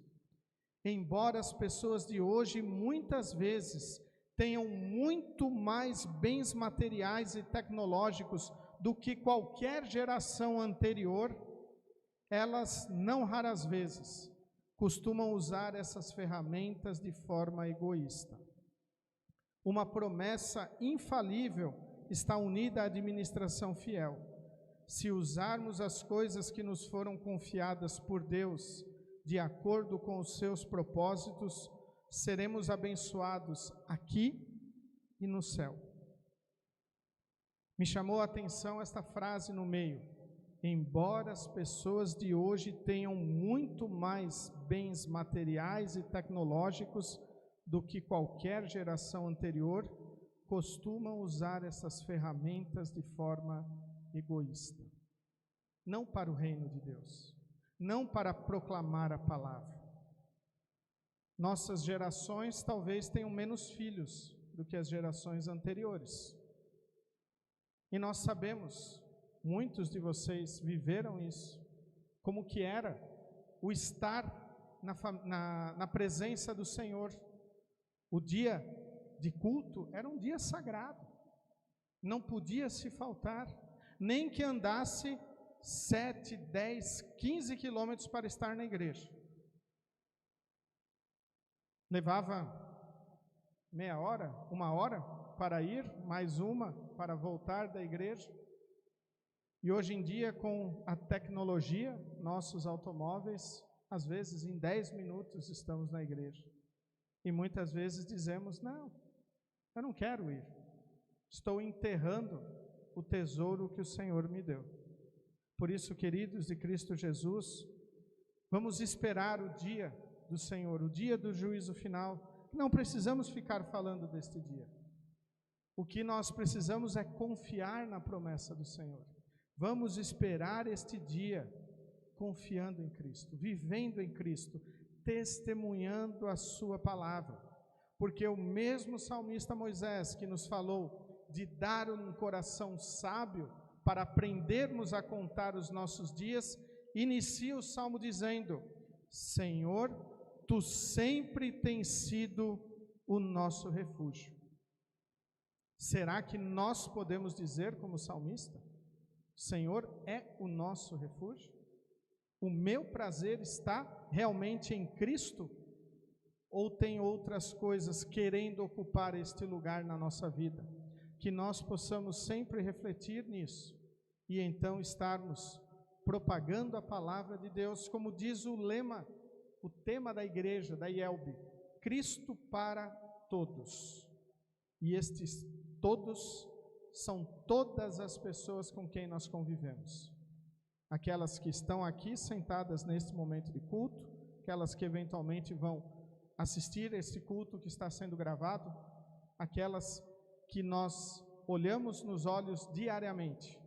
Embora as pessoas de hoje muitas vezes tenham muito mais bens materiais e tecnológicos do que qualquer geração anterior, elas não raras vezes costumam usar essas ferramentas de forma egoísta. Uma promessa infalível está unida à administração fiel. Se usarmos as coisas que nos foram confiadas por Deus de acordo com os seus propósitos, seremos abençoados aqui e no céu. Me chamou a atenção esta frase no meio: embora as pessoas de hoje tenham muito mais bens materiais e tecnológicos do que qualquer geração anterior, costumam usar essas ferramentas de forma egoísta. Não para o reino de Deus, não para proclamar a palavra. Nossas gerações talvez tenham menos filhos do que as gerações anteriores. E nós sabemos, muitos de vocês viveram isso, como que era o estar na presença do Senhor. O dia de culto era um dia sagrado, não podia se faltar, nem que andasse 7, 10, 15 quilômetros para estar na igreja. Levava meia hora, 1 hora para ir, mais uma para voltar da igreja. E hoje em dia, com a tecnologia, nossos automóveis, às vezes em 10 minutos estamos na igreja. E muitas vezes dizemos: não, eu não quero ir. Estou enterrando o tesouro que o Senhor me deu. Por isso, queridos de Cristo Jesus, vamos esperar o dia do Senhor, o dia do juízo final. Não precisamos ficar falando deste dia. O que nós precisamos é confiar na promessa do Senhor. Vamos esperar este dia confiando em Cristo, vivendo em Cristo, testemunhando a sua palavra. Porque o mesmo salmista Moisés, que nos falou de dar um coração sábio para aprendermos a contar os nossos dias, inicia o salmo dizendo: Senhor, Tu sempre tens sido o nosso refúgio. Será que nós podemos dizer como salmista: Senhor é o nosso refúgio? O meu prazer está realmente em Cristo? Ou tem outras coisas querendo ocupar este lugar na nossa vida? Que nós possamos sempre refletir nisso e então estarmos propagando a palavra de Deus, como diz o o tema da igreja, da IELB, Cristo para todos. E estes todos são todas as pessoas com quem nós convivemos. Aquelas que estão aqui sentadas neste momento de culto, aquelas que eventualmente vão assistir este culto que está sendo gravado, aquelas que nós olhamos nos olhos diariamente.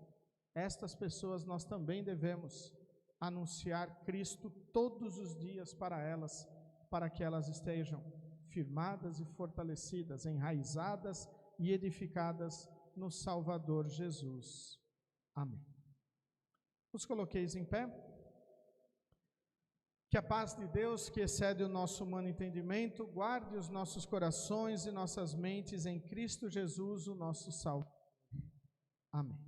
Estas pessoas nós também devemos anunciar Cristo todos os dias para elas, para que elas estejam firmadas e fortalecidas, enraizadas e edificadas no Salvador Jesus. Amém. Os coloqueis em pé. Que a paz de Deus, que excede o nosso humano entendimento, guarde os nossos corações e nossas mentes em Cristo Jesus, o nosso Salvador. Amém.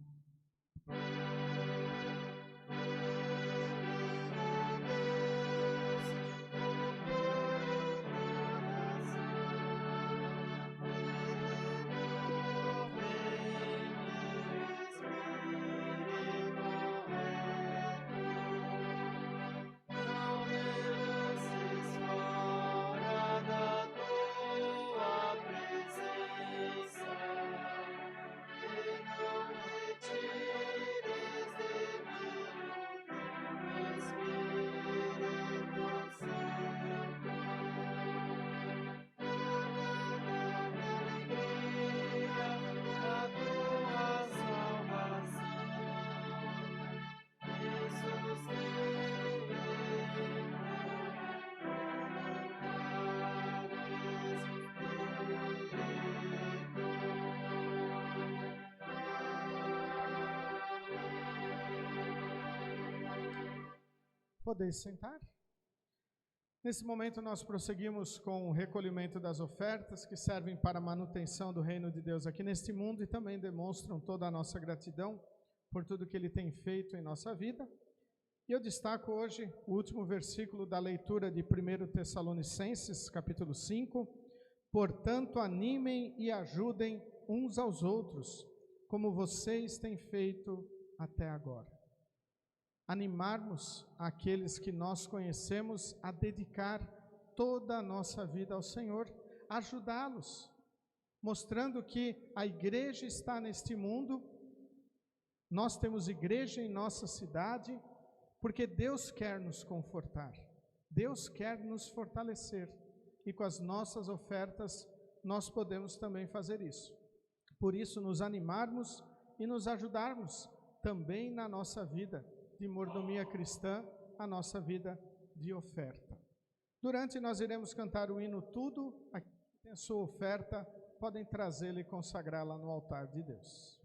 Podeis sentar. Nesse momento nós prosseguimos com o recolhimento das ofertas que servem para a manutenção do reino de Deus aqui neste mundo e também demonstram toda a nossa gratidão por tudo que Ele tem feito em nossa vida. E eu destaco hoje o último versículo da leitura de 1 Tessalonicenses, capítulo 5. Portanto, animem e ajudem uns aos outros, como vocês têm feito até agora. Animarmos aqueles que nós conhecemos a dedicar toda a nossa vida ao Senhor, ajudá-los, mostrando que a igreja está neste mundo, nós temos igreja em nossa cidade, porque Deus quer nos confortar, Deus quer nos fortalecer, e com as nossas ofertas nós podemos também fazer isso. Por isso, nos animarmos e nos ajudarmos também na nossa vida de mordomia cristã, a nossa vida de oferta. Durante nós iremos cantar o hino Tudo, aqui tem a sua oferta, podem trazê-la e consagrá-la no altar de Deus.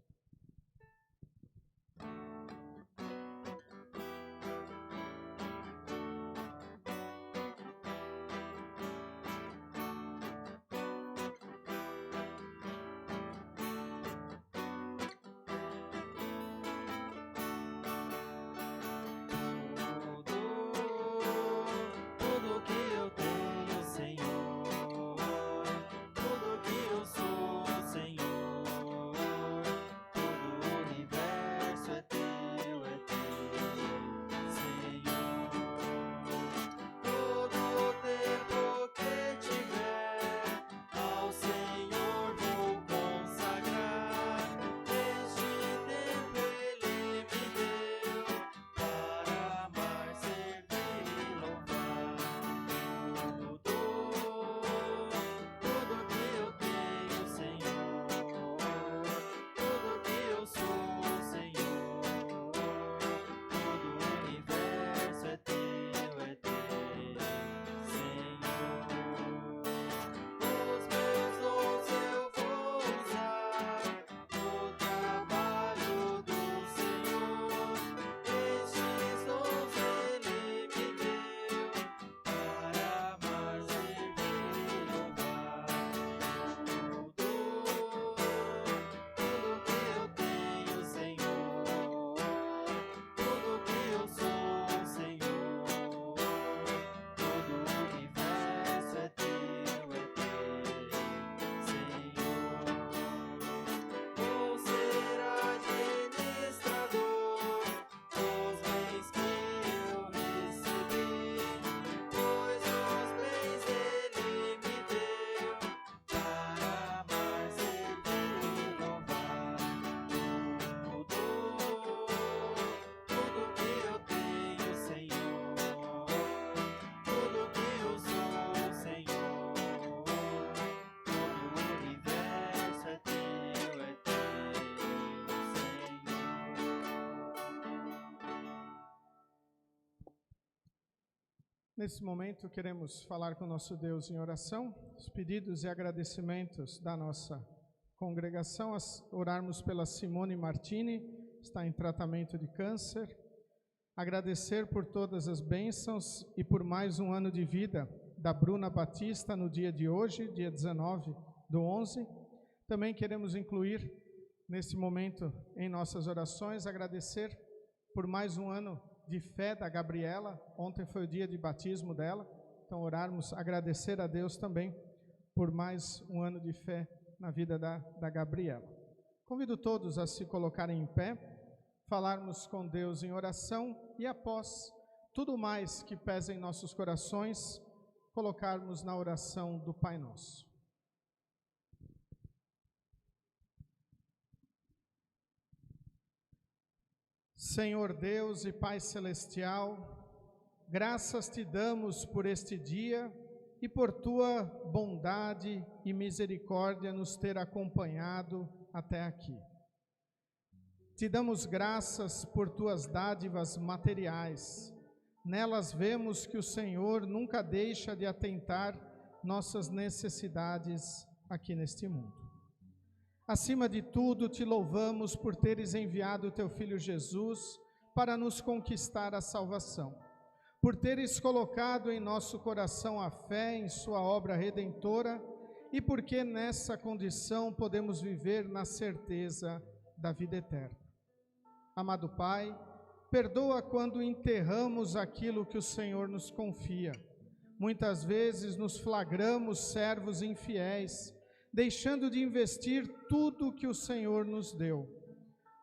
Nesse momento, queremos falar com o nosso Deus em oração, os pedidos e agradecimentos da nossa congregação, orarmos pela Simone Martini, que está em tratamento de câncer, agradecer por todas as bênçãos e por mais um ano de vida da Bruna Batista no dia de hoje, dia 19/11. Também queremos incluir nesse momento em nossas orações, agradecer por mais um ano de fé da Gabriela. Ontem foi o dia de batismo dela, então orarmos, agradecer a Deus também por mais um ano de fé na vida da Gabriela. Convido todos a se colocarem em pé, falarmos com Deus em oração e após tudo mais que pesa em nossos corações, colocarmos na oração do Pai Nosso. Senhor Deus e Pai Celestial, graças te damos por este dia e por tua bondade e misericórdia nos ter acompanhado até aqui. Te damos graças por tuas dádivas materiais. Nelas vemos que o Senhor nunca deixa de atentar nossas necessidades aqui neste mundo. Acima de tudo, te louvamos por teres enviado o teu Filho Jesus para nos conquistar a salvação, por teres colocado em nosso coração a fé em sua obra redentora e porque nessa condição podemos viver na certeza da vida eterna. Amado Pai, perdoa quando enterramos aquilo que o Senhor nos confia. Muitas vezes nos flagramos servos infiéis, deixando de investir tudo que o Senhor nos deu.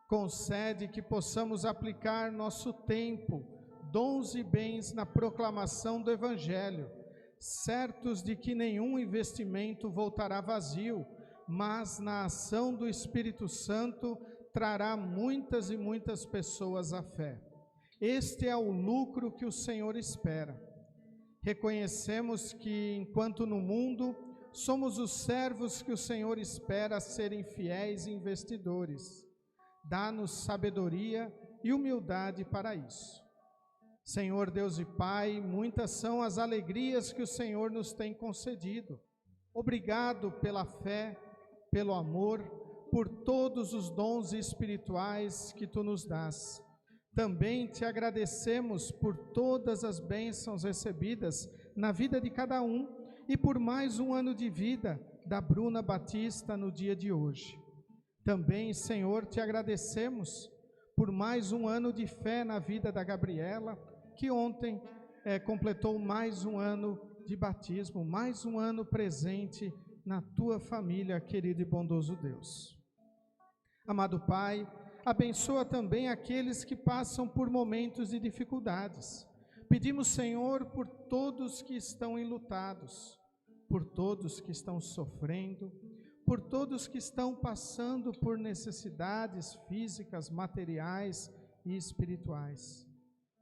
Concede que possamos aplicar nosso tempo, dons e bens na proclamação do Evangelho, certos de que nenhum investimento voltará vazio, mas na ação do Espírito Santo trará muitas e muitas pessoas à fé. Este é o lucro que o Senhor espera. Reconhecemos que, enquanto no mundo, somos os servos que o Senhor espera serem fiéis investidores. Dá-nos sabedoria e humildade para isso. Senhor Deus e Pai, muitas são as alegrias que o Senhor nos tem concedido. Obrigado pela fé, pelo amor, por todos os dons espirituais que Tu nos dás. Também te agradecemos por todas as bênçãos recebidas na vida de cada um e por mais um ano de vida da Bruna Batista no dia de hoje. Também, Senhor, te agradecemos por mais um ano de fé na vida da Gabriela, que ontem completou mais um ano de batismo, mais um ano presente na tua família, querido e bondoso Deus. Amado Pai, abençoa também aqueles que passam por momentos de dificuldades. Pedimos, Senhor, por todos que estão enlutados, por todos que estão sofrendo, por todos que estão passando por necessidades físicas, materiais e espirituais.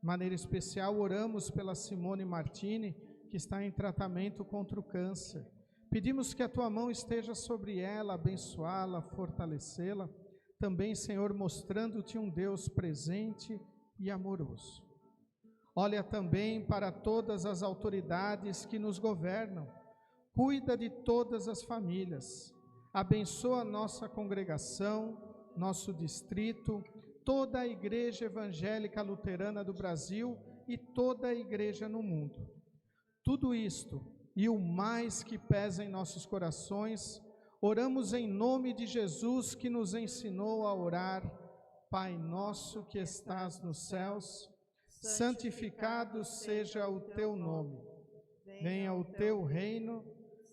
De maneira especial, oramos pela Simone Martini, que está em tratamento contra o câncer. Pedimos que a tua mão esteja sobre ela, abençoá-la, fortalecê-la. Também, Senhor, mostrando-te um Deus presente e amoroso. Olha também para todas as autoridades que nos governam. Cuida de todas as famílias. Abençoa nossa congregação, nosso distrito, toda a Igreja Evangélica Luterana do Brasil e toda a igreja no mundo. Tudo isto e o mais que pesa em nossos corações, oramos em nome de Jesus, que nos ensinou a orar: Pai nosso que estás nos céus, santificado seja o teu nome. Venha o teu reino,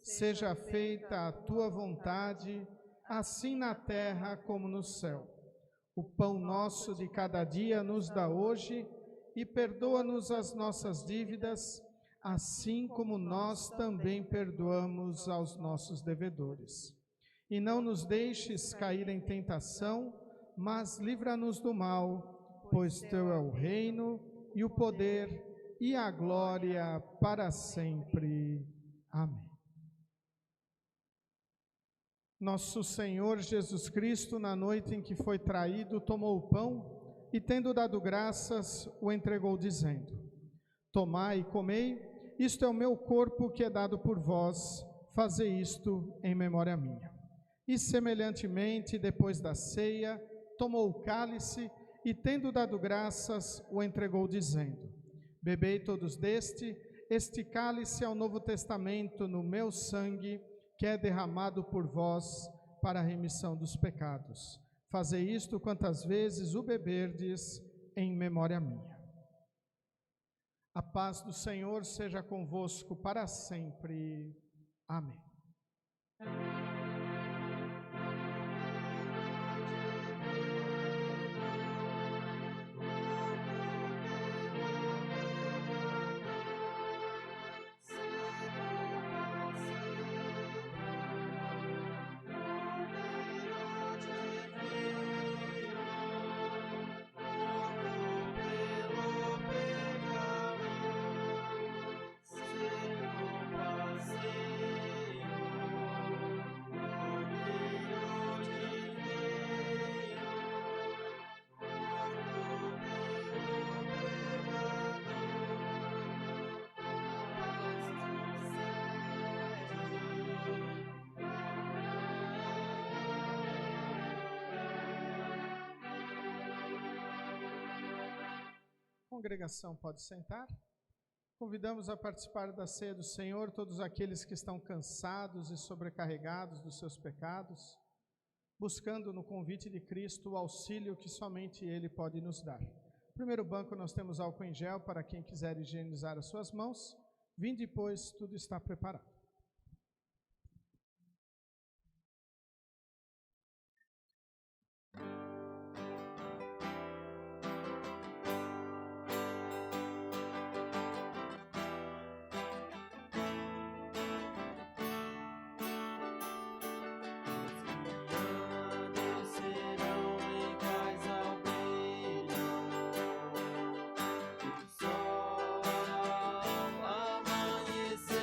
seja feita a tua vontade, assim na terra como no céu. O pão nosso de cada dia nos dá hoje e perdoa-nos as nossas dívidas, assim como nós também perdoamos aos nossos devedores. E não nos deixes cair em tentação, mas livra-nos do mal, pois teu é o reino e o poder e a glória para sempre. Amém. Nosso Senhor Jesus Cristo, na noite em que foi traído, tomou o pão e, tendo dado graças, o entregou, dizendo: Tomai e comei, Isto é o meu corpo que é dado por vós, fazei isto em memória minha. E semelhantemente, depois da ceia, tomou o cálice e, tendo dado graças, o entregou, dizendo: bebei todos deste, este cálice é o Novo Testamento no meu sangue, que é derramado por vós para a remissão dos pecados. Fazei isto quantas vezes o beberdes em memória minha. A paz do Senhor seja convosco para sempre. Amém. A congregação pode sentar. Convidamos a participar da ceia do Senhor todos aqueles que estão cansados e sobrecarregados dos seus pecados, buscando no convite de Cristo o auxílio que somente Ele pode nos dar. No primeiro banco nós temos álcool em gel para quem quiser higienizar as suas mãos. Vinde, pois, tudo está preparado. Amanhecer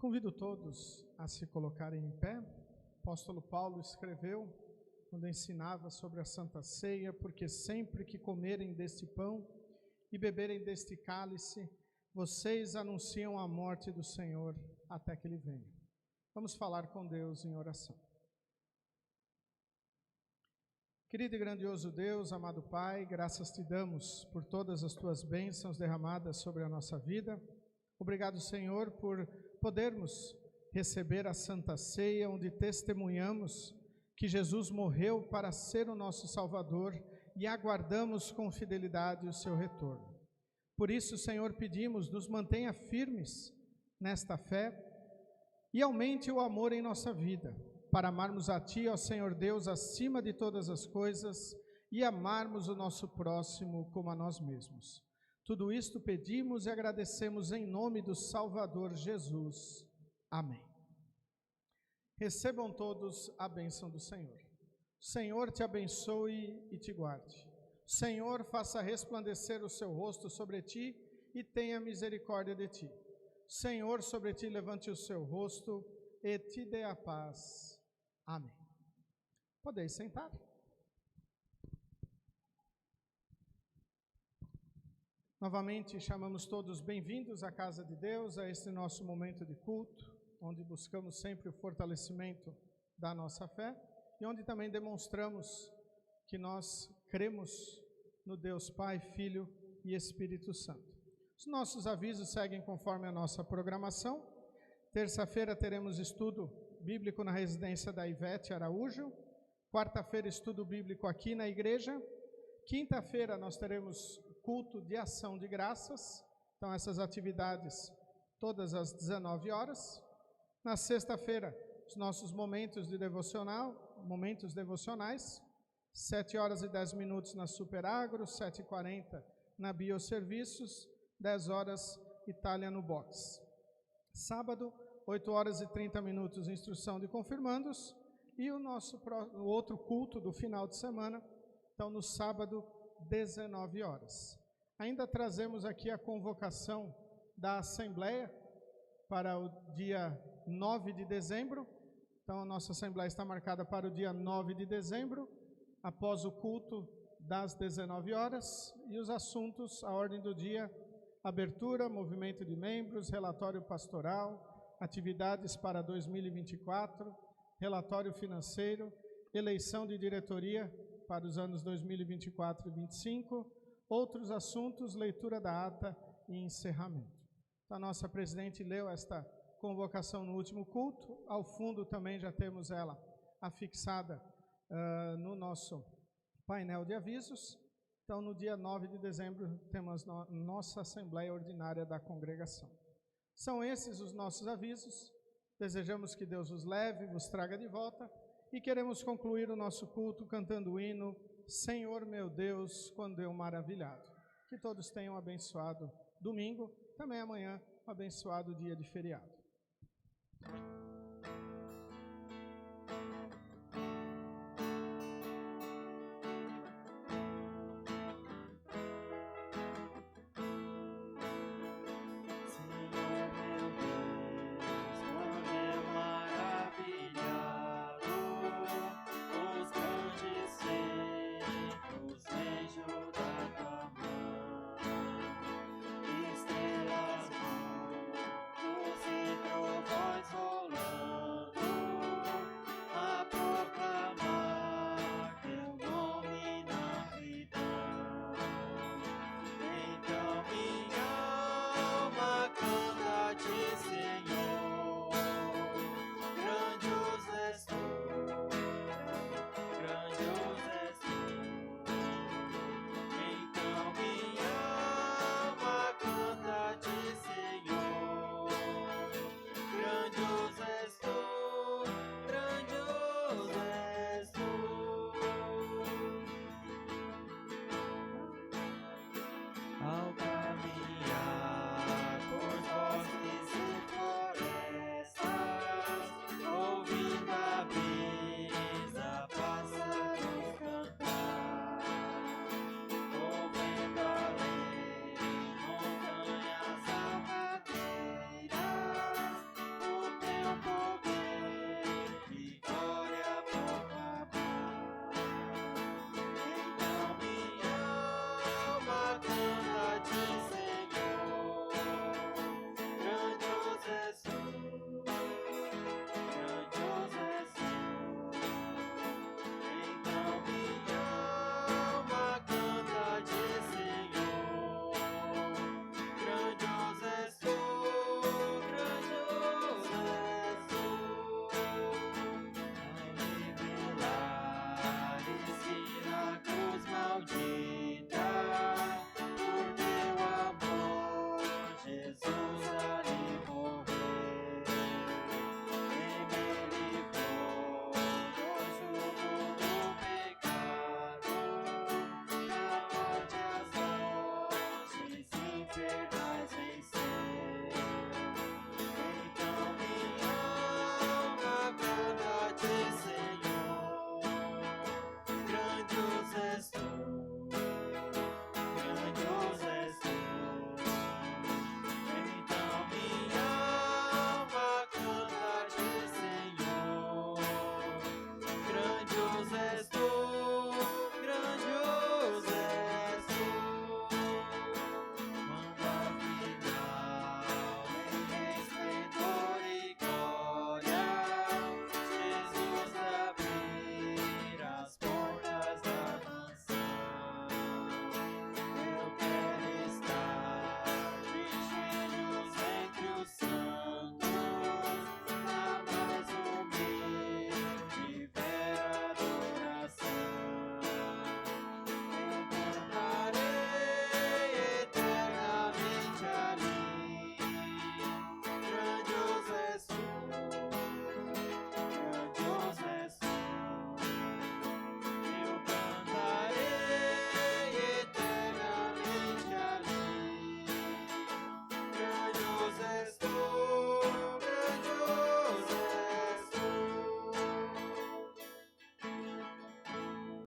Convido todos a se colocarem em pé. O apóstolo Paulo escreveu, quando ensinava sobre a Santa Ceia, porque sempre que comerem deste pão e beberem deste cálice, vocês anunciam a morte do Senhor até que Ele venha. Vamos falar com Deus em oração. Querido e grandioso Deus, amado Pai, graças te damos por todas as tuas bênçãos derramadas sobre a nossa vida. Obrigado, Senhor, por podermos receber a Santa Ceia, onde testemunhamos que Jesus morreu para ser o nosso Salvador e aguardamos com fidelidade o seu retorno. Por isso, Senhor, pedimos, nos mantenha firmes nesta fé e aumente o amor em nossa vida, para amarmos a Ti, ó Senhor Deus, acima de todas as coisas e amarmos o nosso próximo como a nós mesmos. Tudo isto pedimos e agradecemos em nome do Salvador Jesus. Amém. Recebam todos a bênção do Senhor. O Senhor te abençoe e te guarde. O Senhor faça resplandecer o seu rosto sobre ti e tenha misericórdia de ti. O Senhor sobre ti levante o seu rosto e te dê a paz. Amém. Podeis sentar. Novamente chamamos todos bem-vindos à casa de Deus, a este nosso momento de culto, onde buscamos sempre o fortalecimento da nossa fé e onde também demonstramos que nós cremos no Deus Pai, Filho e Espírito Santo. Os nossos avisos seguem conforme a nossa programação. Terça-feira teremos estudo bíblico na residência da Ivete Araújo. Quarta-feira, estudo bíblico aqui na igreja. Quinta-feira nós teremos culto de ação de graças. Então essas atividades todas às 19 horas. Na sexta-feira, os nossos momentos devocionais, 7 horas e 10 minutos na Superagro, 7h40 na Bioserviços, 10 horas Itália no Box. Sábado, 8 horas e 30 minutos, instrução de confirmandos, e o outro culto do final de semana, então no sábado, 19 horas. Ainda trazemos aqui a convocação da Assembleia para o dia 9 de dezembro, então a nossa Assembleia está marcada para o dia 9 de dezembro, após o culto das 19 horas, e os assuntos, a ordem do dia: abertura, movimento de membros, relatório pastoral, atividades para 2024, relatório financeiro, eleição de diretoria para os anos 2024 e 2025, outros assuntos, leitura da ata e encerramento. Então, a nossa presidente leu esta convocação no último culto, ao fundo também já temos ela afixada no nosso painel de avisos. Então, no dia 9 de dezembro, temos nossa Assembleia Ordinária da Congregação. São esses os nossos avisos. Desejamos que Deus os leve, vos traga de volta, e queremos concluir o nosso culto cantando o hino Senhor meu Deus, quando eu maravilhado. Que todos tenham um abençoado domingo, também amanhã um abençoado dia de feriado.